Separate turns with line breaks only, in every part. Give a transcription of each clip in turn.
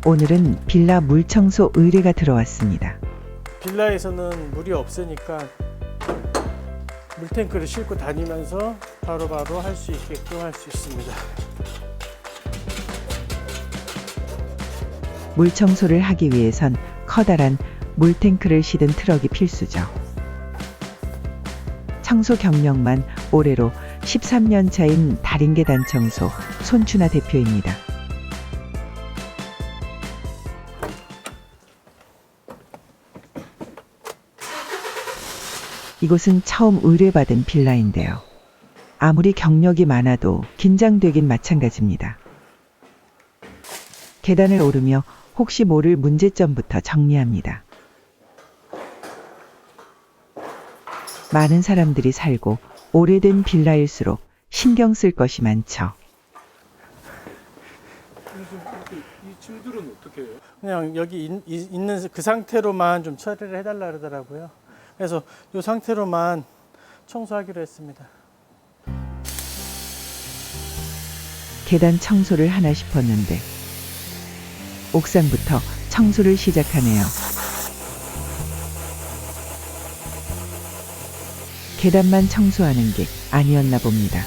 오늘은 빌라 물청소 의뢰가 들어왔습니다.
빌라에서는 물이 없으니까 물탱크를 싣고 다니면서 바로바로 할 수 있게끔 할 수 있습니다.
물청소를 하기 위해선 커다란 물탱크를 실은 트럭이 필수죠. 청소 경력만 올해로 13년 차인 다림계단 청소 손춘아 대표입니다. 이곳은 처음 의뢰받은 빌라인데요. 아무리 경력이 많아도 긴장되긴 마찬가지입니다. 계단을 오르며 혹시 모를 문제점부터 정리합니다. 많은 사람들이 살고 오래된 빌라일수록 신경 쓸 것이 많죠.
이 짐들은 어떻게 해요?
그냥 여기 있는 그 상태로만 좀 처리를 해달라 그러더라고요. 그래서 이 상태로만 청소하기로 했습니다.
계단 청소를 하나 싶었는데 옥상부터 청소를 시작하네요. 계단만 청소하는 게 아니었나 봅니다.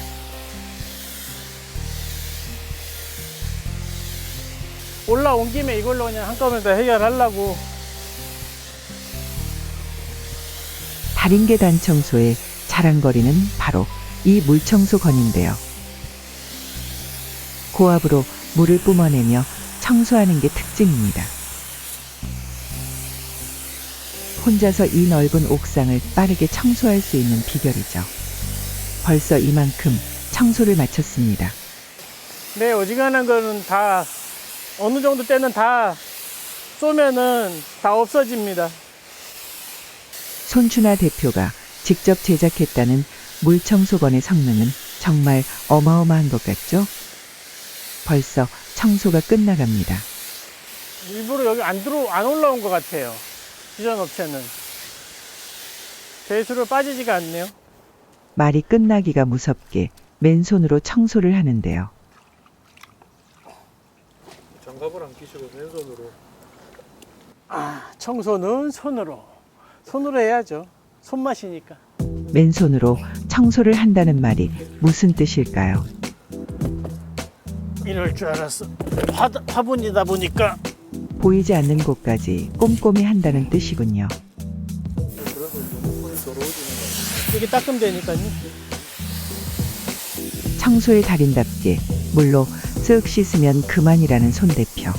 올라온 김에 이걸로 그냥 한꺼번에 다 해결하려고.
다림계단 청소의 자랑거리는 바로 이 물청소건인데요. 고압으로 물을 뿜어내며 청소하는 게 특징입니다. 혼자서 이 넓은 옥상을 빠르게 청소할 수 있는 비결이죠. 벌써 이만큼 청소를 마쳤습니다.
네, 어지간한 거는 다 어느 정도 때는 다 쏘면은 다 없어집니다.
손춘아 대표가 직접 제작했다는 물청소건의 성능은 정말 어마어마한 것 같죠? 벌써 청소가 끝나갑니다.
일부러 여기 안 올라온 것 같아요. 기존 업체는. 배수로 빠지지가 않네요.
말이 끝나기가 무섭게 맨손으로 청소를 하는데요.
장갑을 안 끼시고 맨손으로.
청소는 손으로 해야죠. 손맛이니까.
맨손으로 청소를 한다는 말이 무슨 뜻일까요?
이럴 줄 알았어. 화분이다 보니까.
보이지 않는 곳까지 꼼꼼히 한다는 뜻이군요.
그래서 손이 더러워지는 거예요.
이게 닦으면 되니까요.
청소의 달인답게 물로 쓱 씻으면 그만이라는 손 대표.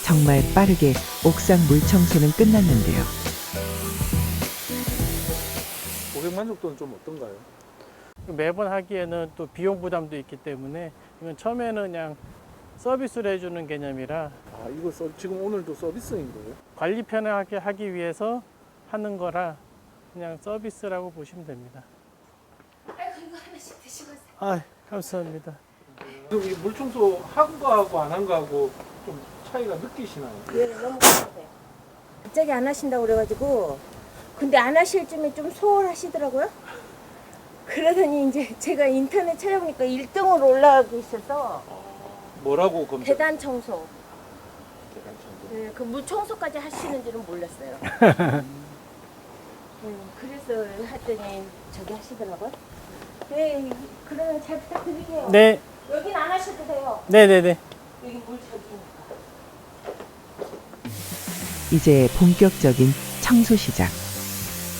정말 빠르게 옥상 물청소는 끝났는데요.
고객 만족도는 좀 어떤가요?
매번 하기에는 또 비용 부담도 있기 때문에 이건 처음에는 그냥 서비스를 해주는 개념이라
이거 지금 오늘도 서비스인 거예요?
관리 편하게 하기 위해서 하는 거라 그냥 서비스라고 보시면 됩니다.
아이고 이거 하나씩 드시고 가세요.
아, 감사합니다.
이 물청소 한 거하고 안 한 거하고 좀 차이가 느끼시나요?
예, 너무 감사해요. 갑자기 안 하신다고 그래가지고 근데 안 하실 쯤에 좀 소홀하시더라고요. 그러더니 이제 제가 인터넷 찾아보니까 1등으로 올라가고 있어서
뭐라고 검색?
계단 청소.
계단 청소.
네, 그 물청소까지 하시는 줄은 몰랐어요. 그래서 했더니 저기 하시더라고요. 네, 그러면 잘 부탁드릴게요.
네,
여긴 안 하셔도 돼요.
네네네.
여기 물 저기니까.
이제 본격적인 청소 시작.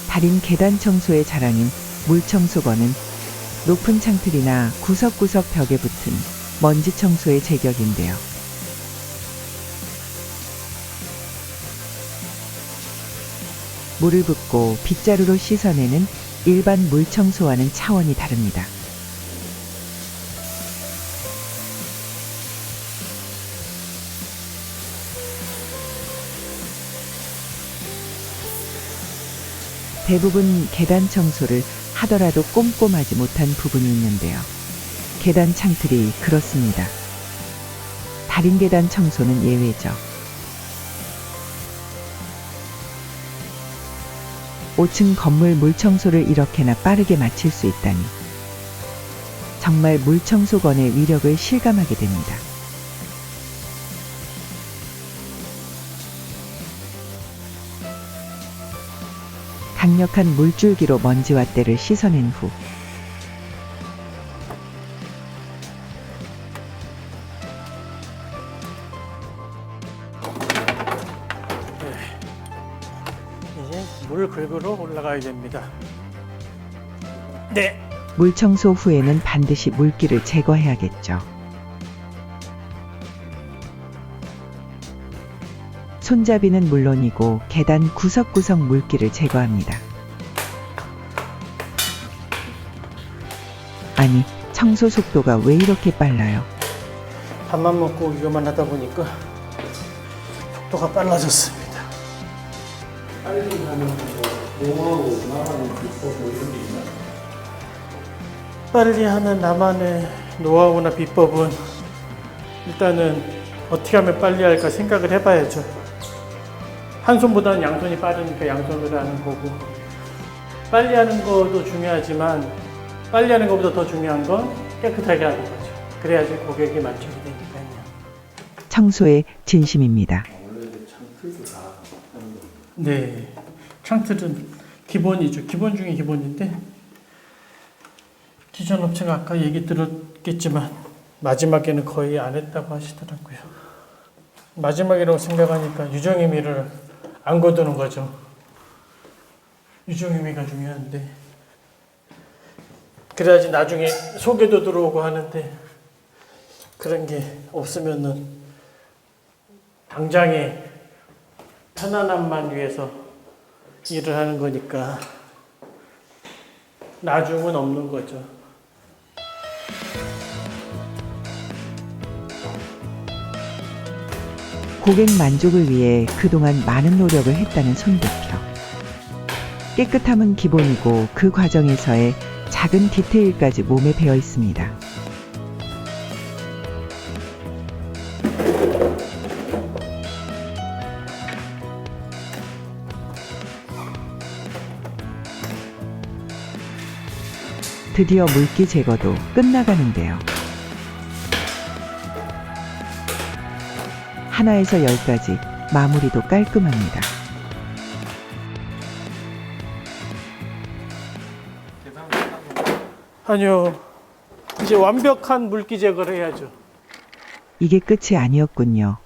달인 계단 청소의 자랑인 물청소건은 높은 창틀이나 구석구석 벽에 붙은 먼지 청소의 제격인데요. 물을 붓고 빗자루로 씻어내는 일반 물청소와는 차원이 다릅니다. 대부분 계단 청소를 하더라도 꼼꼼하지 못한 부분이 있는데요. 계단 창틀이 그렇습니다. 달인 계단 청소는 예외죠. 5층 건물 물청소를 이렇게나 빠르게 마칠 수 있다니 정말 물청소건의 위력을 실감하게 됩니다. 강력한 물줄기로 먼지와 때를 씻어낸 후
이제 물 긁으러 올라가야 됩니다. 네.
물 청소 후에는 반드시 물기를 제거해야겠죠. 손잡이는 물론이고 계단 구석구석 물기를 제거합니다. 아니, 청소 속도가 왜 이렇게 빨라요?
밥만 먹고 이거만 하다 보니까 속도가 빨라졌습니다.
빨리 하는 노하우, 나가는 비법 뭐 이런 게 있나요?
빨리 하는 나만의 노하우나 비법은 일단은 어떻게 하면 빨리 할까 생각을 해봐야죠. 한 손보다는 양손이 빠르니까 양손으로 하는 거고, 빨리 하는 것도 중요하지만 빨리 하는 것보다 더 중요한 건 깨끗하게 하는 거죠. 그래야지 고객이 만족이 되니까요.
청소의 진심입니다.
네, 창틀은 기본이죠. 기본 중에 기본인데 기존 업체가 아까 얘기 들었겠지만 마지막에는 거의 안 했다고 하시더라고요. 마지막이라고 생각하니까 유정의미를 안 거두는 거죠. 유정의미가 중요한데 그래야지 나중에 소개도 들어오고 하는데 그런 게 없으면은 당장에 편안함만 위해서 일을 하는 거니까 나중은 없는 거죠.
고객 만족을 위해 그동안 많은 노력을 했다는 손 대표. 깨끗함은 기본이고 그 과정에서의 작은 디테일까지 몸에 배어 있습니다. 드디어 물기 제거도 끝나가는데요. 하나에서 10까지 마무리도 깔끔합니다.
아니요. 이제 완벽한 물기 제거를 해야죠.
이게 끝이 아니었군요.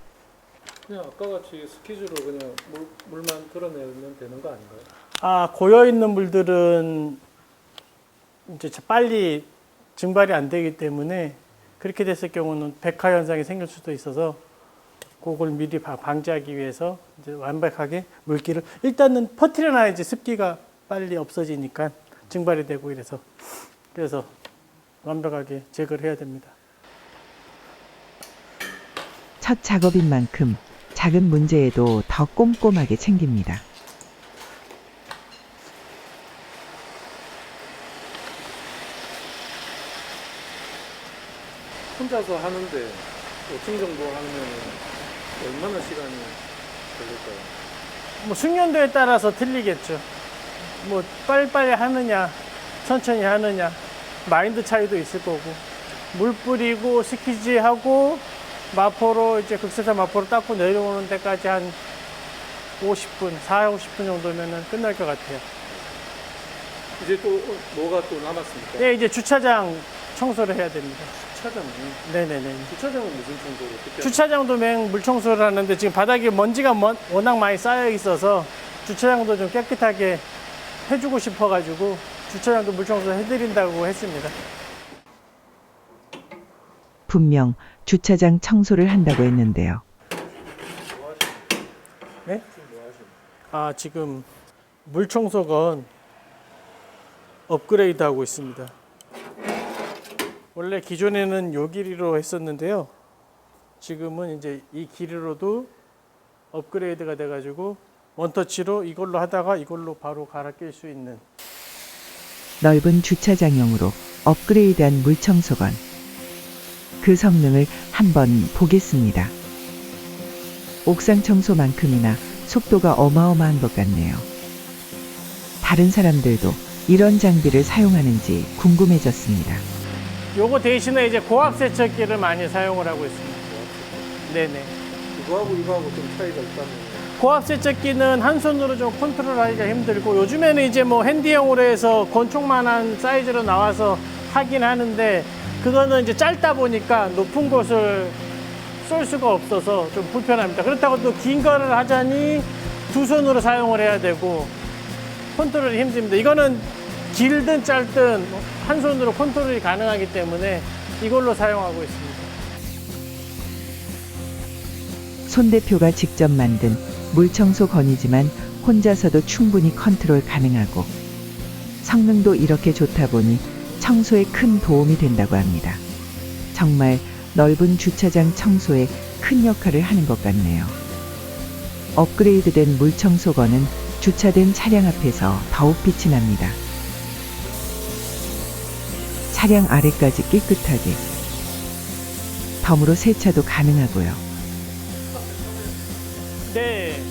그냥 아까 같이 스키즈로 그냥 물만 드러내면 되는 거 아닌가요?
아, 고여 있는 물들은 이제 빨리 증발이 안 되기 때문에 그렇게 됐을 경우는 백화 현상이 생길 수도 있어서 그걸 미리 방지하기 위해서 이제 완벽하게 물기를 일단은 퍼뜨려놔야지 습기가 빨리 없어지니까 증발이 되고 이래서 그래서 완벽하게 제거를 해야 됩니다.
첫 작업인 만큼 작은 문제에도 더 꼼꼼하게 챙깁니다.
혼자서 하는데 5층 정도 하면 얼마나 시간이 걸릴까요?
뭐 숙련도에 따라서 틀리겠죠. 뭐 빨리빨리 하느냐 천천히 하느냐 마인드 차이도 있을 거고 물 뿌리고 스키지 하고 마포로 이제 극세사 마포로 닦고 내려오는 데까지 한 50분, 40, 50분 정도면은 끝날 것 같아요.
이제 또 뭐가 또 남았습니까?
네, 이제 주차장 청소를 해야 됩니다.
주차장은?
네네네.
주차장은 무슨 청소를 어떻게
주차장도 맹물 청소를 하는데 지금 바닥에 먼지가 워낙 많이 쌓여 있어서 주차장도 좀 깨끗하게 해주고 싶어가지고 주차장도 물 청소 해드린다고 했습니다.
분명 주차장 청소를 한다고 했는데요.
네? 아, 지금 물 청소건 업그레이드 하고 있습니다. 원래 기존에는 요 길이로 했었는데요. 지금은 이제 이 길이로도 업그레이드가 돼가지고 원터치로 이걸로 하다가 이걸로 바로 갈아 낄 수 있는
넓은 주차장용으로 업그레이드한 물청소건. 그 성능을 한번 보겠습니다. 옥상 청소만큼이나 속도가 어마어마한 것 같네요. 다른 사람들도 이런 장비를 사용하는지 궁금해졌습니다.
요거 대신에 이제 고압 세척기를 많이 사용을 하고 있습니다. 네네.
이거하고 이거하고 좀 차이가 있다면
고압 세척기는 한 손으로 좀 컨트롤하기가 힘들고 요즘에는 이제 뭐 핸디형으로 해서 권총만한 사이즈로 나와서 하긴 하는데 그거는 이제 짧다 보니까 높은 곳을 쏠 수가 없어서 좀 불편합니다. 그렇다고 또 긴 거를 하자니 두 손으로 사용을 해야 되고 컨트롤이 힘듭니다. 이거는 길든 짧든 한 손으로 컨트롤이 가능하기 때문에 이걸로 사용하고 있습니다.
손 대표가 직접 만든 물청소 건이지만 혼자서도 충분히 컨트롤 가능하고 성능도 이렇게 좋다 보니 청소에 큰 도움이 된다고 합니다. 정말 넓은 주차장 청소에 큰 역할을 하는 것 같네요. 업그레이드된 물청소건은 주차된 차량 앞에서 더욱 빛이 납니다. 차량 아래까지 깨끗하게 덤으로 세차도 가능하고요.
네.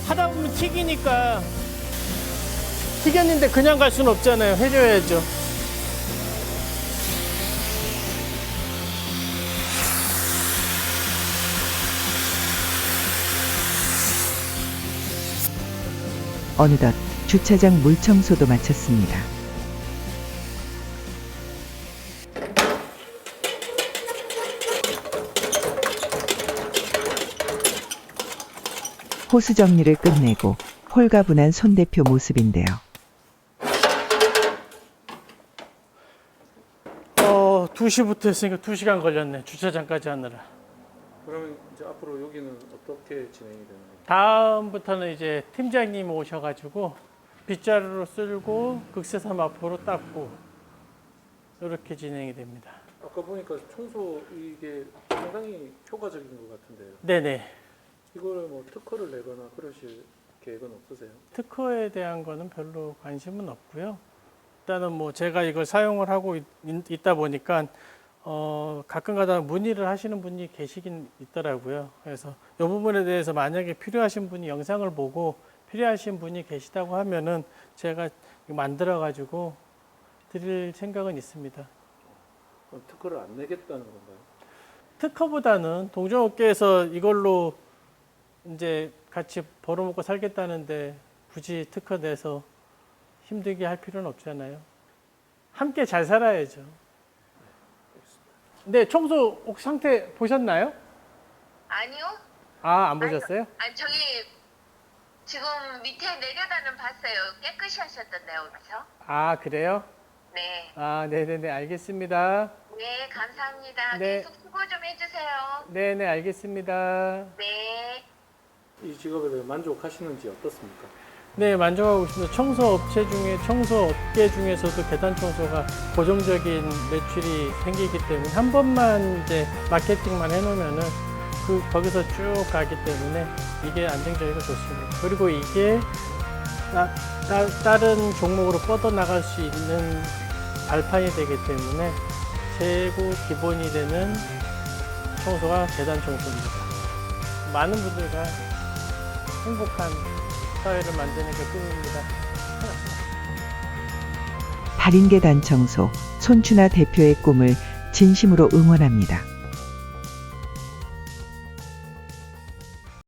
하다 보면 튀기니까 튀겼는데 그냥 갈 수는 없잖아요. 해줘야죠.
어느덧 주차장 물청소도 마쳤습니다. 호수 정리를 끝내고 홀가분한 손 대표 모습인데요.
2시부터 했으니까 2시간 걸렸네. 주차장까지 하느라.
그러면 이제 앞으로 여기는 어떻게 진행이 되는 거예요?
다음부터는 이제 팀장님 오셔가지고 빗자루로 쓸고 극세사 마포로 닦고 이렇게 진행이 됩니다.
아까 보니까 청소 이게 상당히 효과적인 것 같은데요.
네네.
이거를 뭐 특허를 내거나 그러실 계획은 없으세요?
특허에 대한 거는 별로 관심은 없고요. 일단은 뭐 제가 이걸 사용을 하고 있다 보니까 가끔가다 문의를 하시는 분이 계시긴 있더라고요. 그래서 이 부분에 대해서 만약에 필요하신 분이 영상을 보고 필요하신 분이 계시다고 하면은 제가 만들어 가지고 드릴 생각은 있습니다.
그럼 특허를 안 내겠다는 건가요?
특허보다는 동종업계에서 이걸로 이제 같이 벌어먹고 살겠다는데 굳이 특허 내서 힘들게 할 필요는 없잖아요. 함께 잘 살아야죠. 네, 청소 혹시 상태 보셨나요?
아니요.
아, 안 보셨어요?
아니 저기 지금 밑에 내려다는 봤어요. 깨끗이 하셨던데요, 그렇죠?
아, 그래요?
네.
아, 네네네, 알겠습니다.
네, 감사합니다.
네.
계속 수고 좀 해주세요.
네네, 알겠습니다.
네.
이 직업에 대해 만족하시는지 어떻습니까?
네, 만족하고 있습니다. 청소업체 중에, 청소업계 중에서도 계단 청소가 고정적인 매출이 생기기 때문에 한 번만 이제 마케팅만 해놓으면은 거기서 쭉 가기 때문에 이게 안정적이고 좋습니다. 그리고 이게 다른 종목으로 뻗어나갈 수 있는 발판이 되기 때문에 최고 기본이 되는 청소가 계단 청소입니다. 많은 분들과 행복한 사회를 만드는 게 꿈입니다.
달인 계단 청소 손춘하 대표의 꿈을 진심으로 응원합니다.